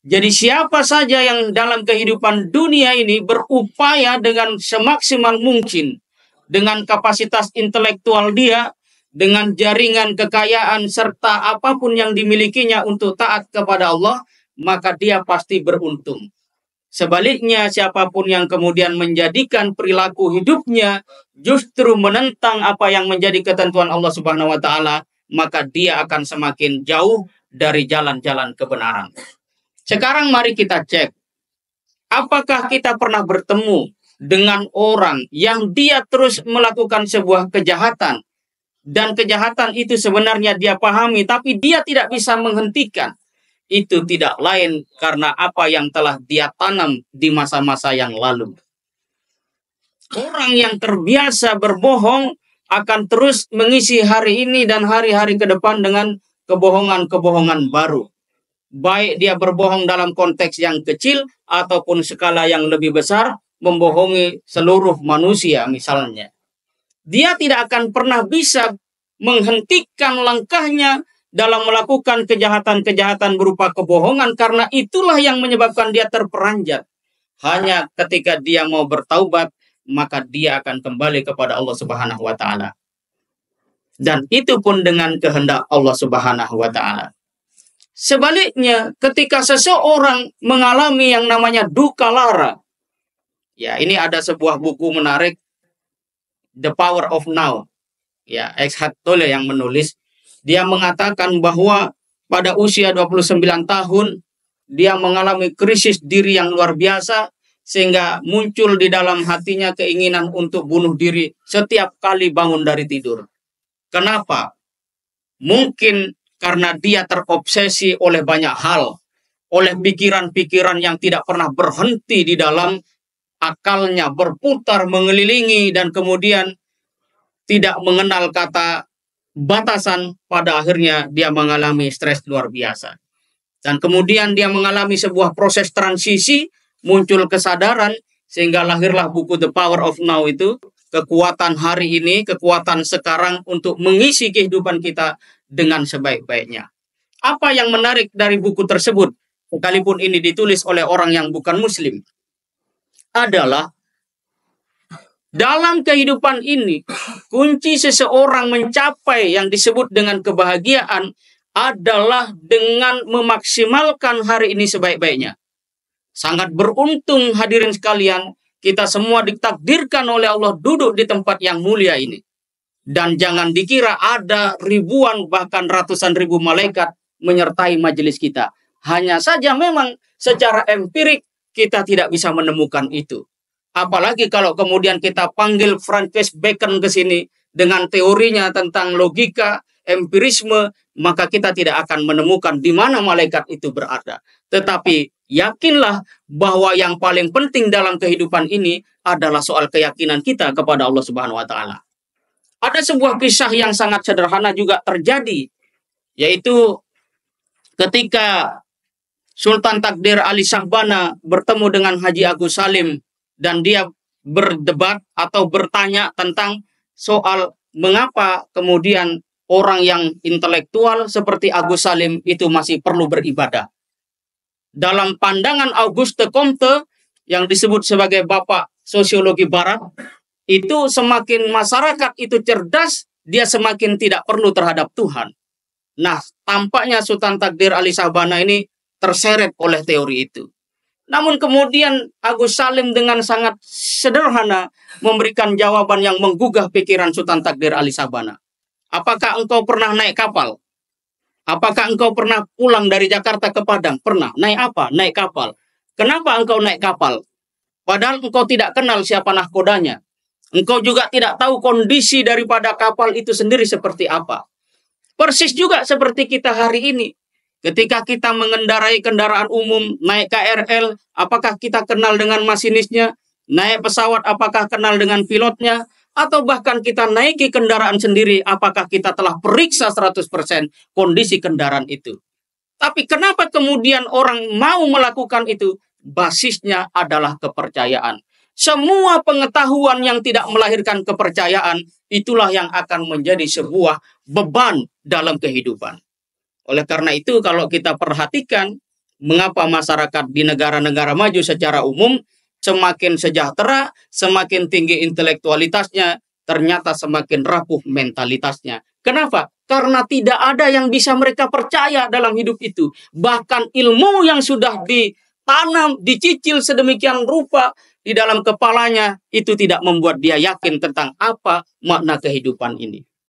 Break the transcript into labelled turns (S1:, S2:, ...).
S1: Jadi siapa saja yang dalam kehidupan dunia ini berupaya dengan semaksimal mungkin, dengan kapasitas intelektual dia, dengan jaringan kekayaan, serta apapun yang dimilikinya untuk taat kepada Allah, maka dia pasti beruntung. Sebaliknya, siapapun yang kemudian menjadikan perilaku hidupnya justru menentang apa yang menjadi ketentuan Allah Subhanahu wa Ta'ala, maka dia akan semakin jauh dari jalan-jalan kebenaran. Sekarang mari kita cek, apakah kita pernah bertemu dengan orang yang dia terus melakukan sebuah kejahatan, dan kejahatan itu sebenarnya dia pahami, tapi dia tidak bisa menghentikan. Itu tidak lain karena apa yang telah dia tanam di masa-masa yang lalu. Orang yang terbiasa berbohong akan terus mengisi hari ini dan hari-hari ke depan dengan kebohongan-kebohongan baru. Baik dia berbohong dalam konteks yang kecil ataupun skala yang lebih besar, membohongi seluruh manusia misalnya. Dia tidak akan pernah bisa menghentikan langkahnya dalam melakukan kejahatan-kejahatan berupa kebohongan, karena itulah yang menyebabkan dia terperanjat. Hanya ketika dia mau bertaubat, maka dia akan kembali kepada Allah Subhanahu wa Ta'ala. Dan itu pun dengan kehendak Allah Subhanahu wa Ta'ala. Sebaliknya, ketika seseorang mengalami yang namanya duka lara, ya, ini ada sebuah buku menarik, The Power of Now, ya, Eckhart Tolle yang menulis. Dia mengatakan bahwa pada usia 29 tahun, dia mengalami krisis diri yang luar biasa, sehingga muncul di dalam hatinya keinginan untuk bunuh diri setiap kali bangun dari tidur. Kenapa? Mungkin karena dia terobsesi oleh banyak hal, oleh pikiran-pikiran yang tidak pernah berhenti di dalam akalnya, berputar mengelilingi, dan kemudian tidak mengenal kata batasan. Pada akhirnya dia mengalami stres luar biasa. Dan kemudian dia mengalami sebuah proses transisi, muncul kesadaran, sehingga lahirlah buku The Power of Now itu, kekuatan hari ini, kekuatan sekarang untuk mengisi kehidupan kita dengan sebaik-baiknya. Apa yang menarik dari buku tersebut, sekalipun ini ditulis oleh orang yang bukan muslim, adalah dalam kehidupan ini, kunci seseorang mencapai yang disebut dengan kebahagiaan adalah dengan memaksimalkan hari ini sebaik-baiknya. Sangat beruntung hadirin sekalian, kita semua ditakdirkan oleh Allah duduk di tempat yang mulia ini. Dan jangan dikira ada ribuan bahkan ratusan ribu malaikat menyertai majelis kita. Hanya saja memang secara empirik kita tidak bisa menemukan itu. Apalagi kalau kemudian kita panggil Francis Bacon ke sini dengan teorinya tentang logika, empirisme, maka kita tidak akan menemukan di mana malaikat itu berada. Tetapi yakinlah bahwa yang paling penting dalam kehidupan ini adalah soal keyakinan kita kepada Allah Subhanahu wa Ta'ala. Ada sebuah kisah yang sangat sederhana juga terjadi, yaitu ketika Sultan Takdir Ali Shahbana bertemu dengan Haji Agus Salim, dan dia berdebat atau bertanya tentang soal mengapa kemudian orang yang intelektual seperti Agus Salim itu masih perlu beribadah. Dalam pandangan Auguste Comte yang disebut sebagai bapak sosiologi barat, itu semakin masyarakat itu cerdas, dia semakin tidak perlu terhadap Tuhan. Nah, tampaknya Sultan Takdir Ali Shahbana ini terseret oleh teori itu. Namun kemudian Agus Salim dengan sangat sederhana memberikan jawaban yang menggugah pikiran Sultan Takdir Ali Shahbana. Apakah engkau pernah naik kapal? Apakah engkau pernah pulang dari Jakarta ke Padang? Pernah. Naik apa? Naik kapal. Kenapa engkau naik kapal? Padahal engkau tidak kenal siapa nahkodanya. Engkau juga tidak tahu kondisi daripada kapal itu sendiri seperti apa. Persis juga seperti kita hari ini. Ketika kita mengendarai kendaraan umum, naik KRL, apakah kita kenal dengan masinisnya? Naik pesawat, apakah kenal dengan pilotnya? Atau bahkan kita naiki kendaraan sendiri, apakah kita telah periksa 100% kondisi kendaraan itu? Tapi kenapa kemudian orang mau melakukan itu? Basisnya adalah kepercayaan. Semua pengetahuan yang tidak melahirkan kepercayaan, itulah yang akan menjadi sebuah beban dalam kehidupan. Oleh karena itu, kalau kita perhatikan, mengapa masyarakat di negara-negara maju secara umum semakin sejahtera, semakin tinggi intelektualitasnya, ternyata semakin rapuh mentalitasnya. Kenapa? Karena tidak ada yang bisa mereka percaya dalam hidup itu. Bahkan ilmu yang sudah ditanam, dicicil sedemikian rupa di dalam kepalanya, itu tidak membuat dia yakin tentang apa makna kehidupan ini.